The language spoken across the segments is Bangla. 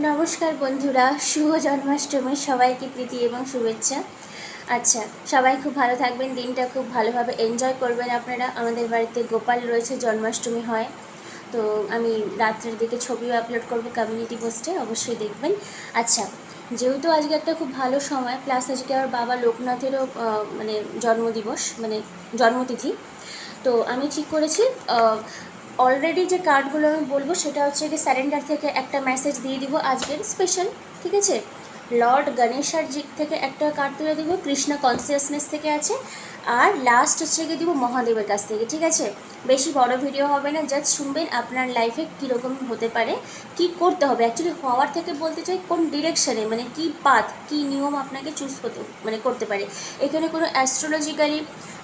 নমস্কার বন্ধুরা, শুভ জন্মাষ্টমীর সবাইকে প্রীতি এবং শুভেচ্ছা। আচ্ছা, সবাই খুব ভালো থাকবেন, দিনটা খুব ভালোভাবে এনজয় করবেন আপনারা। আমাদের বাড়িতে গোপাল রয়েছে, জন্মাষ্টমী হয়, তো আমি রাত্রের দিকে ছবিও আপলোড করব কমিউনিটি পোস্টে, অবশ্যই দেখবেন। আচ্ছা, যেহেতু আজকে একটা খুব ভালো সময়, প্লাস আজকে আমার বাবা লোকনাথেরও মানে জন্মদিবস, মানে জন্মতিথি, তো আমি ঠিক করেছি অলরেডি যে কার্ডগুলো আমি বলবো সেটা হচ্ছে কি স্যারেন্ডার থেকে একটা মেসেজ দিয়ে দিব আজকের স্পেশাল, ঠিক আছে। লর্ড গণেশার দিক থেকে একটা কার্ড তুলে দিব, কৃষ্ণা কনসিয়াসনেস থেকে আছে, আর লাস্ট হচ্ছে গিয়ে দিব মহাদেবের কাছ থেকে, ঠিক আছে। বেশি বড় ভিডিও হবে না, জাস্ট শুনবেন আপনার লাইফে কীরকম হতে পারে, কি করতে হবে অ্যাকচুয়ালি হওয়ার থেকে বলতে চাই কোন ডিরেকশানে, মানে কি পাথ, কি নিয়ম আপনাকে চুজ হতে মানে করতে পারে। এখানে কোনো অ্যাস্ট্রোলজিক্যালি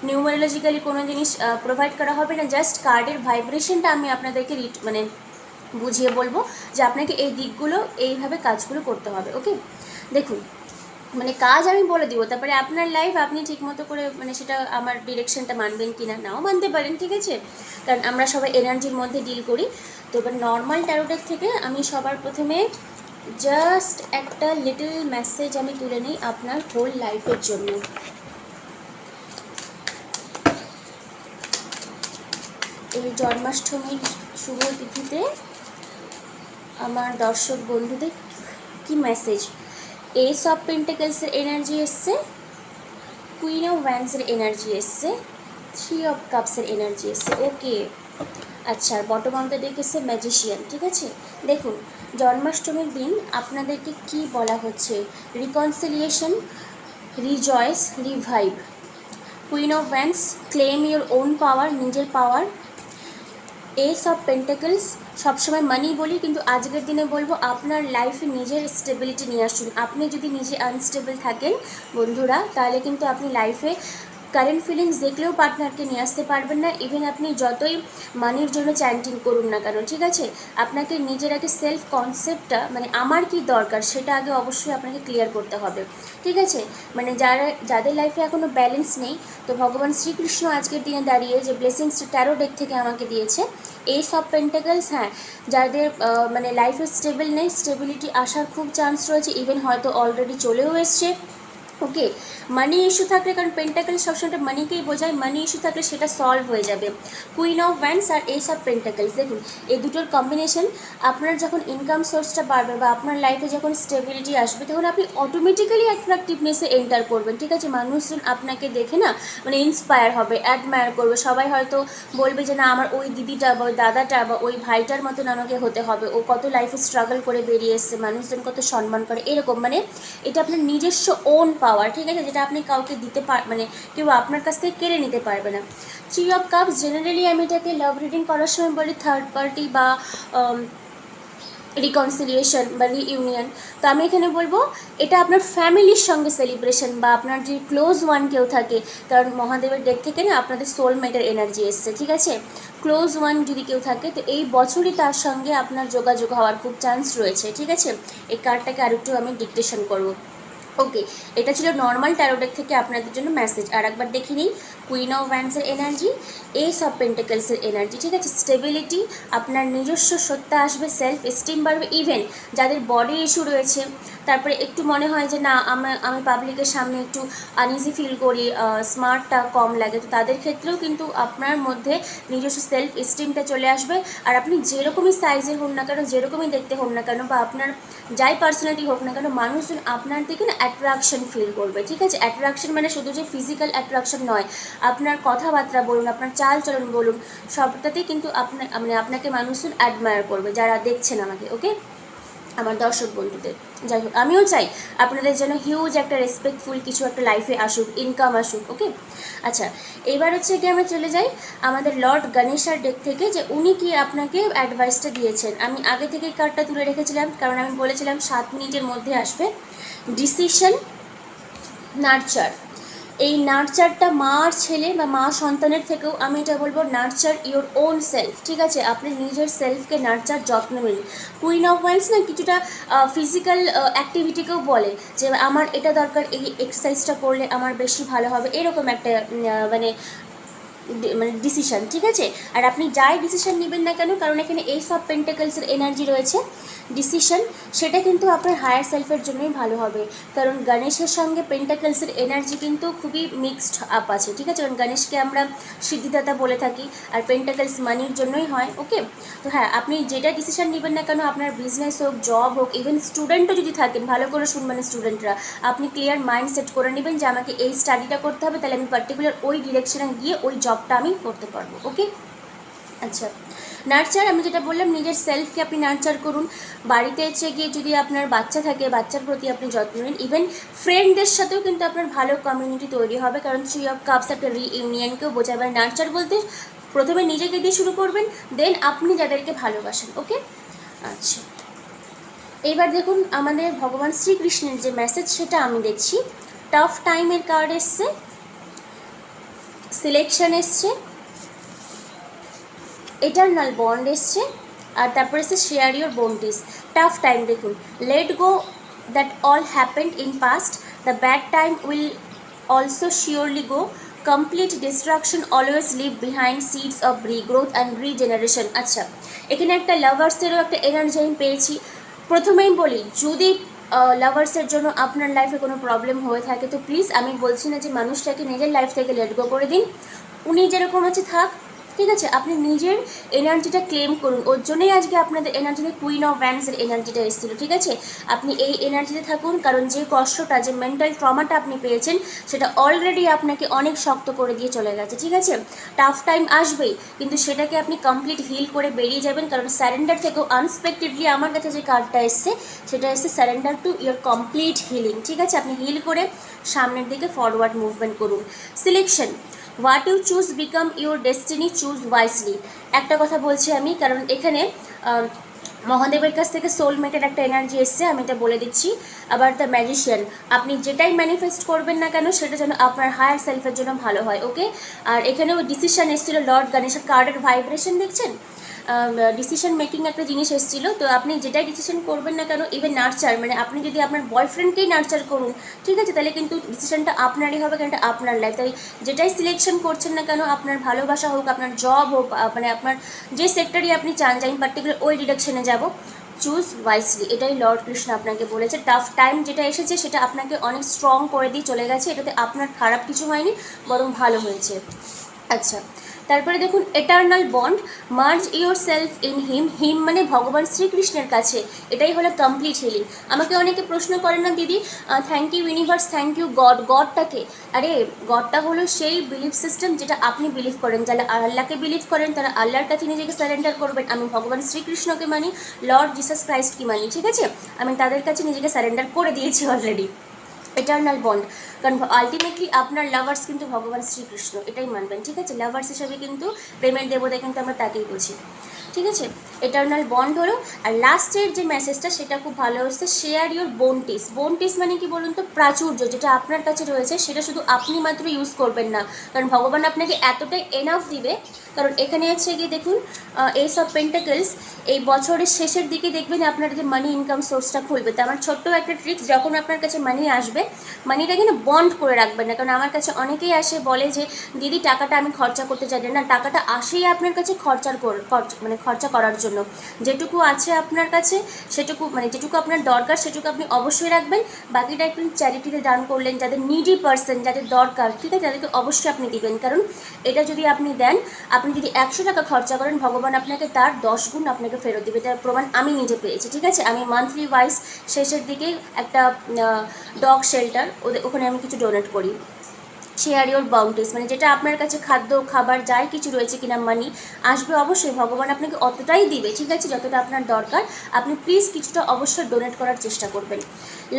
নিউমারোলজিক্যালি কোনো জিনিস প্রোভাইড করা হবে না, জাস্ট কার্ডের ভাইব্রেশনটা আমি আপনাদেরকে মানে বুঝিয়ে বলবো যে আপনাকে এই দিকগুলো এইভাবে কাজগুলো করতে হবে। ওকে, দেখুন, মানে কাজ আমি বলে দিব, তারপরে আপনার লাইফ আপনি ঠিকমতো করে মানে সেটা আমার ডিরেকশনটা মানবেন কি না, নাও মানতে পারেন, ঠিক আছে, কারণ আমরা সবাই এনার্জির মধ্যে ডিল করি। তো এবার নর্মাল ট্যারোটেক থেকে আমি সবার প্রথমে জাস্ট একটা লিটল মেসেজ আমি তুলে নিই আপনার হোল লাইফের জন্য। এই জন্মাষ্টমীর শুভ তিথিতে আমার দর্শক বন্ধুদের কি মেসেজ। এস অফ পেন্টাকলসের এনার্জি এসছে, কুইন অফ ওয়ান্সের এনার্জি এসছে, 3 অফ কাপসের এনার্জি এসছে। ওকে, আচ্ছা, আর বটম অফ দ্য ডেক এসছে ম্যাজিশিয়ান, ঠিক আছে। দেখুন, জন্মাষ্টমীর দিন আপনাদেরকে কি বলা হচ্ছে, reconciliation, rejoice, revive. Queen of wands, claim your own power, নিজের পাওয়ার। এস অফ পেন্টাকলস, সবসময় মানি বলি, কিন্তু আজকের দিনে বলবো আপনার লাইফে নিজের স্টেবিলিটি নিয়ে আসুন। আপনি যদি নিজে আনস্টেবল থাকেন বন্ধুরা, তাহলে কিন্তু আপনি লাইফে কারেন্ট ফিলিংস দেখলেও পার্টনারকে নিয়ে আসতে পারবেন না। ইভেন আপনি যতই মানির জন্য চ্যান্টিং করুন না কেন, ঠিক আছে, আপনাকে নিজের আগে সেলফ কনসেপ্টটা, মানে আমার কি দরকার সেটা আগে অবশ্যই আপনাকে ক্লিয়ার করতে হবে, ঠিক আছে। মানে যাদের লাইফে এখনও ব্যালেন্স নেই, তো ভগবান শ্রীকৃষ্ণ আজকের দিনে দাঁড়িয়ে যে ব্লেসিংস ট্যারো ডেক থেকে আমাকে দিয়েছে, এস অফ পেন্টাকলস, হ্যাঁ, যাদের মানে লাইফে স্টেবল নেই, স্টেবিলিটি আসার খুব চান্স রয়েছে, ইভেন হয়তো অলরেডি চলেও এসছে। ওকে, মানি ইস্যু থাকলে, কারণ পেন্টাকল সবসময় মানিকেই বোঝায়, মানি ইস্যু থাকলে সেটা সলভ হয়ে যাবে। কুইন অফ ওয়ান্স আর এস অফ পেন্টাকলস, দেখুন এই দুটোর কম্বিনেশন, আপনার যখন ইনকাম সোর্সটা বাড়বে বা আপনার লাইফে যখন স্টেবিলিটি আসবে, তখন আপনি অটোমেটিক্যালি অ্যাট্রাকটিভনেসে এন্টার করবেন, ঠিক আছে। মানুষজন আপনাকে দেখে না মানে ইন্সপায়ার হবে, অ্যাডমায়ার করবে, সবাই হয়তো বলবে যে না, আমার ওই দিদিটা বা ওই দাদাটা বা ওই ভাইটার মতন আমাকে হতে হবে, ও কত লাইফে স্ট্রাগল করে বেরিয়ে এসছে, মানুষজন কত সম্মান করে, এরকম। মানে এটা আপনার নিজস্ব ওন পাওয়ার, ঠিক আছে, যেটা আপনি কাউকে দিতে মানে কেউ আপনার কাছ থেকে কেড়ে নিতে পারবে না। 3 অফ কাপস, জেনারেলি আমি এটাকে লাভ রিডিং করার সময় বলি থার্ড পার্টি বা রিকনসিলিয়েশন বা রিইউনিয়ন। তো আমি এখানে বলবো এটা আপনার ফ্যামিলির সঙ্গে সেলিব্রেশন, বা আপনার যে ক্লোজ ওয়ান কেউ থাকে, কারণ মহাদেবের ডেক থেকে না আপনাদের সোলমেটের এনার্জি এসছে, ঠিক আছে। ক্লোজ ওয়ান যদি কেউ থাকে, তো এই বছরই তার সঙ্গে আপনার যোগাযোগ হওয়ার খুব চান্স রয়েছে, ঠিক আছে। এই কার্ডটাকে আরেকটু আমি ডিকটেশন করব। ওকে, এটা ছিল নর্মাল ট্যারোডেক থেকে আপনাদের জন্য মেসেজ। আর একবার দেখে নিই, কুইন অফ ওয়ান্সের এনার্জি, এস অফ পেন্টাকলসের এনার্জি, ঠিক আছে। স্টেবিলিটি, আপনার নিজস্ব সত্তা আসবে, সেলফ এস্টিম বাড়বে। ইভেন যাদের বডি ইস্যু রয়েছে, তারপরে একটু মনে হয় যে না আমি পাবলিকের সামনে একটু আনইজি ফিল করি, স্মার্টটা কম লাগে, তো তাদের ক্ষেত্রেও কিন্তু আপনার মধ্যে নিজস্ব সেলফ এস্টিমটা চলে আসবে। আর আপনি যেরকমই সাইজের হন না কেন, যেরকমই দেখতে হন না কেন, বা আপনার যাই পার্সোনালিটি হোক না কেন, মানুষজন আপনার দিকে না অ্যাট্রাকশন ফিল করবে, ঠিক আছে। অ্যাট্রাকশন মানে শুধু যে ফিজিক্যাল অ্যাট্রাকশন নয়, আপনার কথাবার্তা বলুন, আপনার চাল চলন বলুন, সবটাতেই কিন্তু মানে আপনাকে মানুষজন অ্যাডমায়ার করবে যারা দেখছেন আমাকে। ওকে, আমার দর্শক বন্ধুদের, যাই হোক আমিও চাই আপনাদের যেন হিউজ একটা রেসপেক্টফুল কিছু একটা লাইফে আসুক, ইনকাম আসুক। ওকে, আচ্ছা, এবার হচ্ছে কি আমরা চলে যাই আমাদের লর্ড গণেশার ডেক থেকে, যে উনি কি আপনাকে অ্যাডভাইসটা দিয়েছেন। আমি আগে থেকে কার্ডটা তুলে রেখেছিলাম, কারণ আমি বলেছিলাম 7 মিনিটের মধ্যে আসবে। ডিসিশন, নার্চার, এই নার্চারটা মা আর ছেলে বা মা সন্তানের থেকেও আমি এটা বলবো, নার্চার ইওর ওন সেলফ, ঠিক আছে। আপনি নিজের সেলফকে নার্চার, যত্ন নিন। কুইন অফ ওয়ান্স না কিছুটা ফিজিক্যাল অ্যাক্টিভিটিকেও বলে, যে আমার এটা দরকার, এই এক্সারসাইজটা করলে আমার বেশি ভালো হবে, এরকম একটা মানে মানে ডিসিশন, ঠিক আছে। আর আপনি যাই ডিসিশন নেবেন না কেন, কারণ এখানে এইস অফ পেন্টাকলসের এনার্জি রয়েছে, ডিসিশন সেটা কিন্তু আপনার হায়ার সেলফের জন্যই ভালো হবে। কারণ গণেশের সঙ্গে পেন্টাকলসের এনার্জি কিন্তু খুবই মিক্সড আপ আছে, ঠিক আছে। কারণ গণেশকে আমরা সিদ্ধিদাতা বলে থাকি, আর পেন্টাকলস মানির জন্যই হয়, ওকে। তো হ্যাঁ, আপনি যেটা ডিসিশন নেবেন না কেন, আপনার বিজনেস হোক, জব হোক, ইভেন স্টুডেন্টও যদি থাকেন, ভালো করে শুনবেন স্টুডেন্টরা, আপনি ক্লিয়ার মাইন্ড সেট করে নেবেন যে আমাকে এই স্টাডিটা করতে হবে, তাহলে আমি পার্টিকুলার ওই ডিরেকশনে গিয়ে ওই জবটা আমি করতে পারবো, ওকে। আচ্ছা, নার্চার, আমি যেটা বললাম, নিজের সেলফকে আপনি নার্চার করুন। বাড়িতে এসে গিয়ে যদি আপনার বাচ্চা থাকে, বাচ্চার প্রতি আপনি যত্ন নিন। ইভেন ফ্রেন্ডদের সাথেও কিন্তু আপনার ভালো কমিউনিটি তৈরি হবে, কারণ 3 অফ কাপস একটা রিইউনিয়নকেও বোঝাবে। নার্চার বলতে প্রথমে নিজেকে দিয়ে শুরু করবেন, দেন আপনি যাদেরকে ভালোবাসেন, ওকে। আচ্ছা, এইবার দেখুন আমাদের ভগবান শ্রীকৃষ্ণের যে মেসেজ সেটা আমি দেখছি। টাফ টাইমের কার্ড এসছে, সিলেকশন এসছে, এটার্নাল বন্ড এসছে, আর তারপরে এসছে share your bounties. Tough time দেখুন, let go that all happened in past, the bad time will also surely go, complete destruction always leave behind seeds of regrowth and regeneration. আচ্ছা, এখানে একটা লাভার্সেরও একটা এনার্জি আমি পেয়েছি। প্রথমেই বলি, যদি লাভার্সের জন্য আপনার লাইফে কোনো প্রবলেম হয়ে থাকে, তো প্লিজ, আমি বলছি না যে মানুষটাকে নিজের লাইফ থেকে লেট গো করে দিন, উনি যেরকম আছে থাক, ঠিক আছে। আপনি নিজের এনার্জিটা ক্লেম করুন, ওর জন্যই আজকে আপনাদের এনার্জিতে কুইন অফ ভ্যান্সের এনার্জিটা এসেছিলো, ঠিক আছে। আপনি এই এনার্জিতে থাকুন, কারণ যে কষ্টটা, যে মেন্টাল ট্রমাটা আপনি পেয়েছেন, সেটা অলরেডি আপনাকে অনেক শক্ত করে দিয়ে চলে গেছে, ঠিক আছে। টাফ টাইম আসবেই, কিন্তু সেটাকে আপনি কমপ্লিট হিল করে বেরিয়ে যাবেন, কারণ স্যারেন্ডার থেকেও আনএক্সপেক্টেডলি আমার কাছে যে কার্ডটা এসছে, সেটা এসছে surrender to your complete healing, ঠিক আছে। আপনি হিল করে সামনের দিকে ফরওয়ার্ড মুভমেন্ট করুন। Selection, what you choose become your destiny, choose wisely. একটা কথা বলছি আমি, কারণ এখানে মহাদেবের কাছ থেকে সোলমেটের একটা এনার্জি এসছে, আমি এটা বলে দিচ্ছি। আবার দ্য ম্যাজিশিয়ান, আপনি যেটাই ম্যানিফেস্ট করবেন না কেন, সেটা যেন আপনার হায়ার সেলফের জন্য ভালো হয়, ওকে। আর এখানেও ডিসিশন এসেছিলো, লর্ড গণেশের কার্ডের ভাইব্রেশন দেখছেন, ডিসিশন মেকিং একটা জিনিস এসেছিলো। তো আপনি যেটাই ডিসিশন করবেন না কেন, ইভেন নার্চার, মানে আপনি যদি আপনার বয়ফ্রেন্ডকেই নার্চার করুন, ঠিক আছে, তাহলে কিন্তু ডিসিশনটা আপনারই হবে, কারণ এটা আপনার লাইফ। তাই যেটাই সিলেকশন করছেন না কেন, আপনার ভালোবাসা হোক, আপনার জব হোক, মানে আপনার যে সেক্টরই আপনি চান যে আমি পার্টিকুলার ওই ডিরেকশনে যাব, চুজ ওয়াইসলি, এটাই লর্ড কৃষ্ণ আপনাকে বলেছে। টাফ টাইম যেটা এসেছে, সেটা আপনাকে অনেক স্ট্রং করে দিয়ে চলে গেছে, এটাতে আপনার খারাপ কিছু হয়নি, বরং ভালো হয়েছে। আচ্ছা, তারপরে দেখুন eternal bond, merge yourself in him, him মানে ভগবান শ্রীকৃষ্ণের কাছে, এটাই হলো কমপ্লিট হিলিং। আমাকে অনেকে প্রশ্ন করেন না দিদি, thank you universe, thank you God, গডটাকে, আরে গডটা হলো সেই বিলিফ সিস্টেম যেটা আপনি বিলিভ করেন। যারা আল্লাহকে বিলিভ করেন, তারা আল্লাহর কাছে নিজেকে সারেন্ডার করবেন। আমি ভগবান শ্রীকৃষ্ণকে মানি, লর্ড জিসাস ক্রাইস্টকে মানি, ঠিক আছে। আমি তাদের কাছে নিজেকে সারেন্ডার করে দিয়েছি অলরেডি। এটার্নাল বন্ড, কারণ আলটিমেটলি আপনার লাভার্স কিন্তু ভগবান শ্রীকৃষ্ণ, এটাই মানবেন, ঠিক আছে। লাভার্স হিসাবে কিন্তু প্রেমের দেবতা কিন্তু আমরা তাকেই বুঝি, ঠিক আছে। এটার্নাল বন্ড হলো। আর লাস্টের যে মেসেজটা, সেটা খুব ভালো হচ্ছে, শেয়ার ইউর বোনটিস। বোনটিস মানে কি বলুন তো, প্রাচুর্য, যেটা আপনার কাছে রয়েছে সেটা শুধু আপনি মাত্র ইউজ করবেন না, কারণ ভগবান আপনাকে এতটাই এনাফ দিবে। কারণ এখানে হচ্ছে গিয়ে দেখুন, এইস অফ পেন্টাকলস, এই বছরের শেষের দিকে দেখবেন আপনার যে মানি ইনকাম সোর্সটা খুলবে। তো আমার ছোট্ট একটা ট্রিক্স, যখন আপনার কাছে মানি আসবে, মানিটা কিন্তু বন্ড করে রাখবেন না। কারণ আমার কাছে অনেকেই আসে বলে যে দিদি টাকাটা আমি খরচা করতে চাই না, টাকাটা আসেই আপনার কাছে খরচা করার জন্য। যেটুকু আছে আপনার কাছে, সেটুকু মানে যেটুকু আপনার দরকার, সেটুকু আপনি অবশ্যই রাখবেন, বাকিটা একটু চ্যারিটিতে দান করলেন, যাদের নিডি পার্সন, যাদের দরকার, ঠিক আছে, তাদেরকে অবশ্যই আপনি দিবেন। কারণ এটা যদি আপনি দেন, আপনি যদি 100 টাকা খরচা করেন, ভগবান আপনাকে তার 10 গুণ আপনাকে ফেরত দেবে। তার প্রমাণ আমি নিজে পেয়েছি, ঠিক আছে। আমি মান্থলি ওয়াইজ শেষের দিকে একটা ডগ শেল্টার, ওখানে আমি কিছু ডোনেট করি। শেয়ার ইউর বাউন্টিস, মানে যেটা আপনার কাছে খাদ্য খাবার যাই কিছু রয়েছে কিনা, মানি আসবে অবশ্যই, ভগবান আপনাকে অতটাই দিবে, ঠিক আছে, যতটা আপনার দরকার। আপনি প্লিজ কিছুটা অবশ্যই ডোনেট করার চেষ্টা করবেন।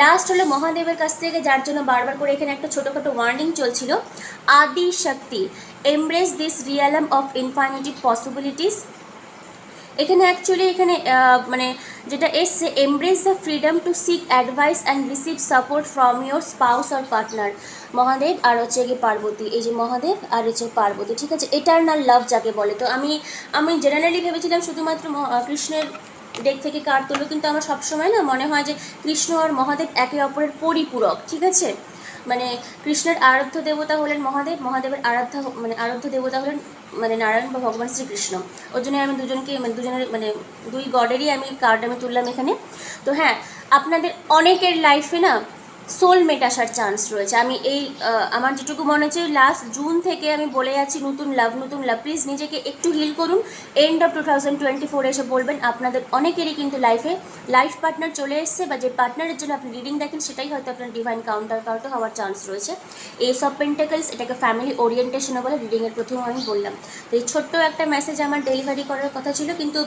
লাস্ট হলো মহাদেবের কাছ থেকে, যার জন্য বারবার করে এখানে একটা ছোটোখাটো ওয়ার্নিং চলছিল, Adi Shakti, embrace this realm of infinity possibilities. এখানে অ্যাকচুয়ালি এখানে মানে যেটা এসছে, embrace the freedom to seek advice and receive support from your spouse or partner. Mahadev আর হচ্ছে গিয়ে পার্বতী, এই যে মহাদেব আর হচ্ছে পার্বতী, ঠিক আছে, এটার্নাল লাভ যাকে বলে। তো আমি জেনারেলি ভেবেছিলাম শুধুমাত্র কৃষ্ণের ডেক থেকে কার্ড তুলো, কিন্তু আমার সবসময় না মনে হয় যে কৃষ্ণ আর মহাদেব একে অপরের পরিপূরক, ঠিক আছে। মানে কৃষ্ণের আরাধ্য দেবতা হলেন মহাদেব, মহাদেবের আরাধ্য দেবতা হলেন মানে নারায়ণ বা ভগবান শ্রীকৃষ্ণ। ওর জন্য আমি দুজনকে মানে দুজনের মানে দুই গডেরই আমি কার্ড আমি তুললাম এখানে। তো হ্যাঁ, আপনাদের অনেকের লাইফে না সোলমেট আসার চান্স রয়েছে। আমি এই আমার যেটুকু মনে হচ্ছে লাস্ট জুন থেকে আমি বলে যাচ্ছি নতুন লাভ। প্লিজ নিজেকে একটু হিল করুন। এন্ড অফ 2024 এসে বলবেন আপনাদের অনেকেরই কিন্তু লাইফ পার্টনার চলে এসছে, বা যে পার্টনারের জন্য আপনি রিডিং দেখেন সেটাই হয়তো আপনার ডিভাইন কাউন্টার পার্টও হওয়ার চান্স রয়েছে। এস অফ পেন্টাকলস, এটাকে ফ্যামিলি ওরিয়েন্টেশনও বলে, রিডিংয়ের প্রথম আমি বললাম। তো এই ছোট্ট একটা মেসেজ আমার ডেলিভারি করার কথা ছিল, কিন্তু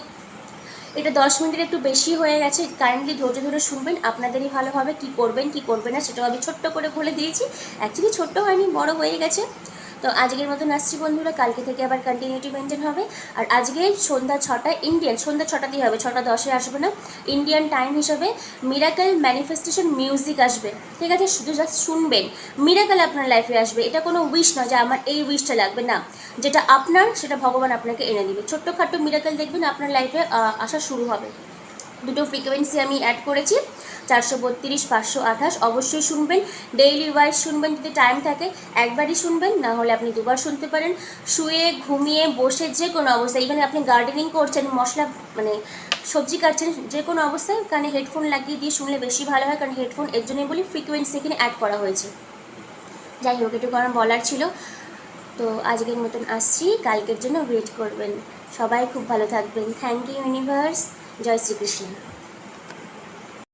এটা 10 মিনিটের একটু বেশি হয়ে গেছে। কাইন্ডলি ধৈর্য ধরে শুনবেন, আপনাদেরই ভালো হবে। কী করবেন কী করবেন না সেটাও আমি ছোট্ট করে বলে দিয়েছি। অ্যাকচুয়ালি ছোট্ট হয়নি, বড় হয়ে গেছে। তো আজকের মতন আসছি বন্ধুরা, কালকে থেকে আবার কন্টিনিউটি মেনটেন হবে। আর আজকে সন্ধ্যা 6টায় ইন্ডিয়ান, সন্ধ্যা 6টাতেই হবে, 6টা 10-এ আসবে না, ইন্ডিয়ান টাইম হিসাবে মিরাকেল ম্যানিফেস্টেশন মিউজিক আসবে। ঠিক আছে, শুধু জাস্ট শুনবেন, মিরাকেল আপনার লাইফে আসবে। এটা কোনো উইশ নয় যে আমার এই উইশটা লাগবে, না, যেটা আপনার সেটা ভগবান আপনাকে এনে দিবে। ছোট্টখাটো মিরাকেল দেখবেন আপনার লাইফে আসা শুরু হবে। দুটো ফ্রিকোয়েন্সি আমি অ্যাড করেছি, 432, 528। অবশ্যই শুনবেন, ডেইলি ওয়াইজ শুনবেন। যদি টাইম থাকে একবারই শুনবেন, না হলে আপনি দুবার শুনতে পারেন। শুয়ে ঘুমিয়ে বসে যে কোনো অবস্থায়, ইভেন আপনি গার্ডেনিং করছেন, মশলা মানে সবজি কাটছেন, যে কোনো অবস্থায় কানে হেডফোন লাগিয়ে দিয়ে শুনলে বেশি ভালো হয়। কারণ হেডফোন এর জন্যই বলি ফ্রিকোয়েন্সি এখানে অ্যাড করা হয়েছে। যাই হোক, এটুকু আমার বলার ছিল। তো আজকের মতন আসছি, কালকের জন্য ওয়েট করবেন। সবাই খুব ভালো থাকবেন। Thank you universe. Joy Shrikrishna.